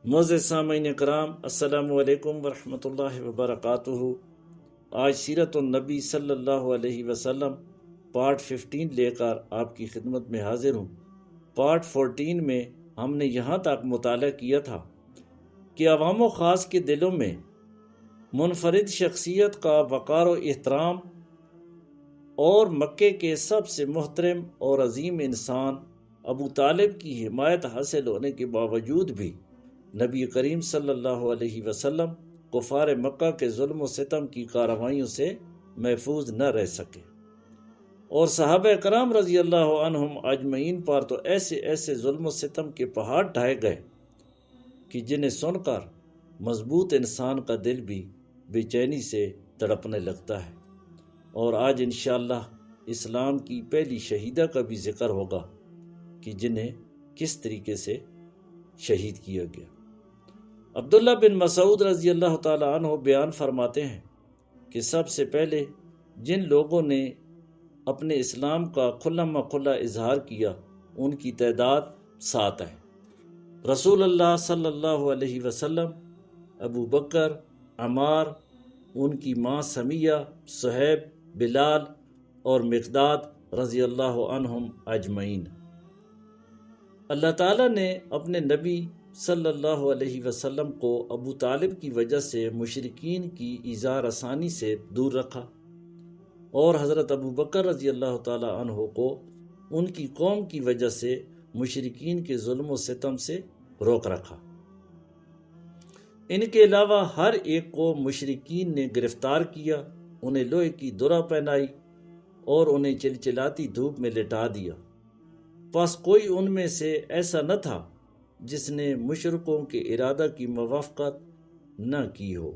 معزز سامعین کرام، السلام علیکم ورحمۃ اللہ وبرکاتہ۔ آج سیرت النبی صلی اللہ علیہ وسلم پارٹ 15 لے کر آپ کی خدمت میں حاضر ہوں۔ پارٹ 14 میں ہم نے یہاں تک مطالعہ کیا تھا کہ عوام و خاص کے دلوں میں منفرد شخصیت کا وقار و احترام اور مکے کے سب سے محترم اور عظیم انسان ابو طالب کی حمایت حاصل ہونے کے باوجود بھی نبی کریم صلی اللہ علیہ وسلم کفار مکہ کے ظلم و ستم کی کارروائیوں سے محفوظ نہ رہ سکے، اور صحابہ کرام رضی اللہ عنہم اجمعین پر تو ایسے ظلم و ستم کے پہاڑ ڈھائے گئے کہ جنہیں سن کر مضبوط انسان کا دل بھی بے چینی سے تڑپنے لگتا ہے۔ اور آج انشاءاللہ اسلام کی پہلی شہیدہ کا بھی ذکر ہوگا کہ جنہیں کس طریقے سے شہید کیا گیا۔ عبداللہ بن مسعود رضی اللہ تعالی عنہ بیان فرماتے ہیں کہ سب سے پہلے جن لوگوں نے اپنے اسلام کا کھلا کھلا اظہار کیا ان کی تعداد 7 ہے۔ رسول اللہ صلی اللہ علیہ وسلم، ابو بکر، عمار، ان کی ماں سمیہ، صہیب، بلال اور مقداد رضی اللہ عنہم اجمعین۔ اللہ تعالیٰ نے اپنے نبی صلی اللہ علیہ وسلم کو ابو طالب کی وجہ سے مشرکین کی ایذا رسانی سے دور رکھا، اور حضرت ابو بکر رضی اللہ تعالی عنہ کو ان کی قوم کی وجہ سے مشرکین کے ظلم و ستم سے روک رکھا۔ ان کے علاوہ ہر ایک کو مشرکین نے گرفتار کیا، انہیں لوہے کی درع پہنائی اور انہیں چلچلاتی دھوپ میں لٹا دیا۔ پس کوئی ان میں سے ایسا نہ تھا جس نے مشرکوں کے ارادہ کی موافقت نہ کی ہو۔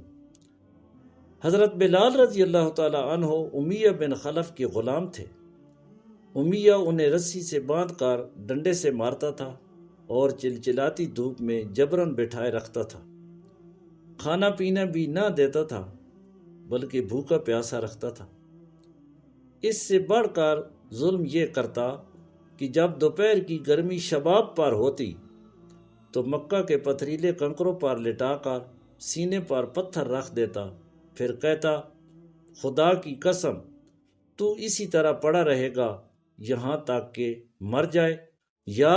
حضرت بلال رضی اللہ تعالی عنہ امیہ بن خلف کے غلام تھے۔ امیہ انہیں رسی سے باندھ کر ڈنڈے سے مارتا تھا اور چلچلاتی دھوپ میں جبراً بٹھائے رکھتا تھا۔ کھانا پینا بھی نہ دیتا تھا بلکہ بھوکا پیاسا رکھتا تھا۔ اس سے بڑھ کر ظلم یہ کرتا کہ جب دوپہر کی گرمی شباب پر ہوتی تو مکہ کے پتھریلے کنکروں پر لٹا کر سینے پر پتھر رکھ دیتا، پھر کہتا، خدا کی قسم تو اسی طرح پڑا رہے گا یہاں تک کہ مر جائے یا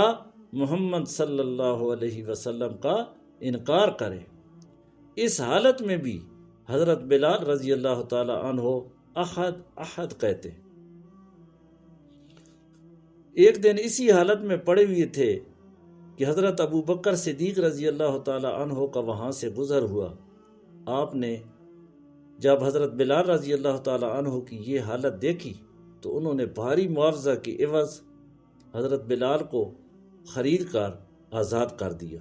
محمد صلی اللہ علیہ وسلم کا انکار کرے۔ اس حالت میں بھی حضرت بلال رضی اللہ تعالی عنہ احد احد کہتے۔ ایک دن اسی حالت میں پڑے ہوئے تھے کہ حضرت ابو بکر صدیق رضی اللہ تعالی عنہ کا وہاں سے گزر ہوا۔ آپ نے جب حضرت بلال رضی اللہ تعالی عنہ کی یہ حالت دیکھی تو انہوں نے بھاری معاوضہ کے عوض حضرت بلال کو خرید کر آزاد کر دیا۔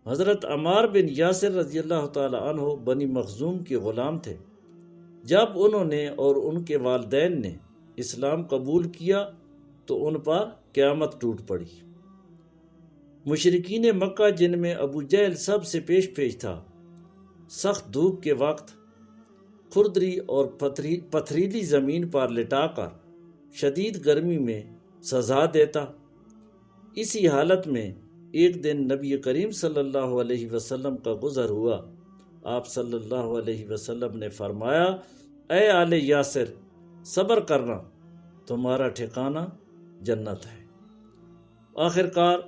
حضرت عمار بن یاسر رضی اللہ تعالی عنہ بنی مخزوم کے غلام تھے۔ جب انہوں نے اور ان کے والدین نے اسلام قبول کیا تو ان پر قیامت ٹوٹ پڑی۔ مشرکین مکہ جن میں ابو جہل سب سے پیش تھا، سخت دھوپ کے وقت کھردری اور پتھریلی زمین پر لٹا کر شدید گرمی میں سزا دیتا۔ اسی حالت میں ایک دن نبی کریم صلی اللہ علیہ وسلم کا گزر ہوا۔ آپ صلی اللہ علیہ وسلم نے فرمایا، اے آل یاسر، صبر کرنا، تمہارا ٹھکانہ جنت ہے۔ آخرکار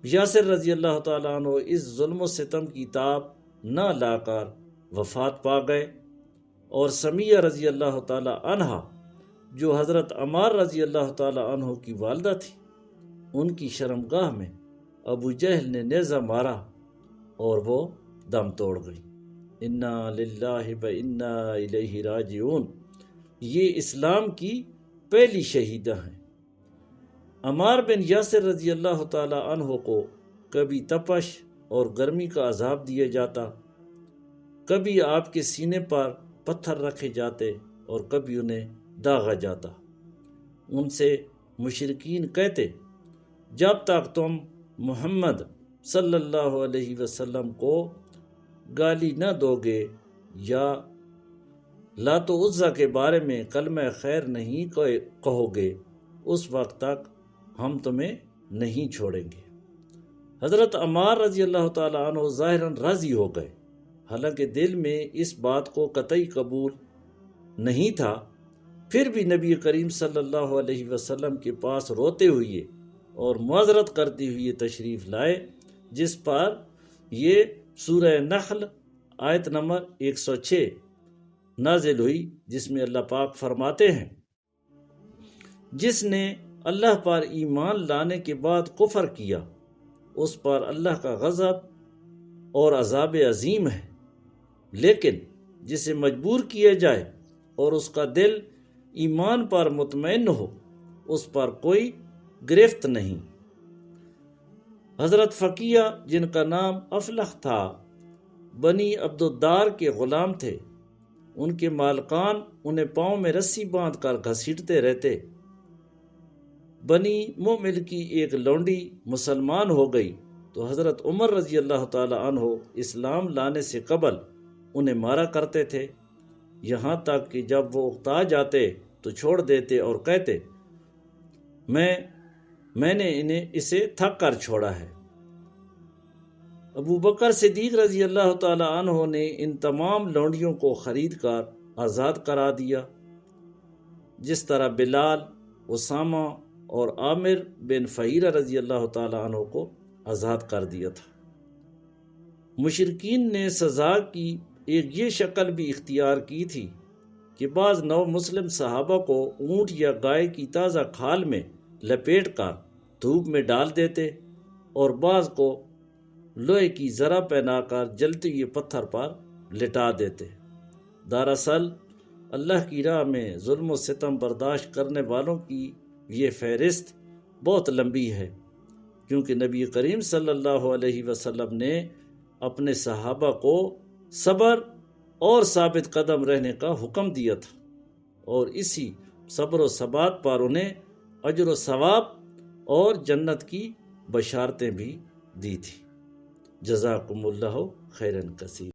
یاسر رضی اللہ تعالیٰ عنہ اس ظلم و ستم کی تاب نہ لا کر وفات پا گئے، اور سمیہ رضی اللہ تعالیٰ عنہ جو حضرت عمار رضی اللہ تعالیٰ عنہ کی والدہ تھی، ان کی شرمگاہ میں ابو جہل نے نیزہ مارا اور وہ دم توڑ گئی۔ انا للہ و انا الیہ راجعون۔ یہ اسلام کی پہلی شہیدہ ہیں۔ عمار بن یاسر رضی اللہ تعالی عنہ کو کبھی تپش اور گرمی کا عذاب دیا جاتا، کبھی آپ کے سینے پر پتھر رکھے جاتے اور کبھی انہیں داغا جاتا۔ ان سے مشرکین کہتے، جب تک تم محمد صلی اللہ علیہ وسلم کو گالی نہ دو گے یا لات و عزا کے بارے میں کلمہ خیر نہیں کہو گے، اس وقت تک ہم تمہیں نہیں چھوڑیں گے۔ حضرت عمار رضی اللہ تعالیٰ عنہ ظاہراً راضی ہو گئے، حالانکہ دل میں اس بات کو قطعی قبول نہیں تھا، پھر بھی نبی کریم صلی اللہ علیہ وسلم کے پاس روتے ہوئے اور معذرت کرتے ہوئے تشریف لائے، جس پر یہ سورہ نحل آیت نمبر 106 نازل ہوئی، جس میں اللہ پاک فرماتے ہیں، جس نے اللہ پر ایمان لانے کے بعد کفر کیا اس پر اللہ کا غضب اور عذاب عظیم ہے، لیکن جسے مجبور کیا جائے اور اس کا دل ایمان پر مطمئن ہو اس پر کوئی گرفت نہیں۔ حضرت فقیہ جن کا نام افلح تھا بنی عبدالدار کے غلام تھے، ان کے مالکان انہیں پاؤں میں رسی باندھ کر گھسیٹتے رہتے۔ بنی مومل کی ایک لونڈی مسلمان ہو گئی تو حضرت عمر رضی اللہ تعالی عنہ اسلام لانے سے قبل انہیں مارا کرتے تھے، یہاں تک کہ جب وہ اکتا جاتے تو چھوڑ دیتے اور کہتے، میں نے اسے تھک کر چھوڑا ہے۔ ابو بکر صدیق رضی اللہ تعالی عنہ نے ان تمام لونڈیوں کو خرید کر آزاد کرا دیا، جس طرح بلال، اسامہ اور عامر بن فہیرہ رضی اللہ تعالی عنہ کو آزاد کر دیا تھا۔ مشرکین نے سزا کی ایک یہ شکل بھی اختیار کی تھی کہ بعض نو مسلم صحابہ کو اونٹ یا گائے کی تازہ کھال میں لپیٹ کر دھوپ میں ڈال دیتے اور بعض کو لوہے کی زرہ پہنا کر جلتے ہوئے پتھر پر لٹا دیتے۔ دراصل اللہ کی راہ میں ظلم و ستم برداشت کرنے والوں کی یہ فہرست بہت لمبی ہے، کیونکہ نبی کریم صلی اللہ علیہ وسلم نے اپنے صحابہ کو صبر اور ثابت قدم رہنے کا حکم دیا تھا، اور اسی صبر و ثبات پر انہیں اجر و ثواب اور جنت کی بشارتیں بھی دی تھی۔ جزاکم اللہ خیرا کثیر۔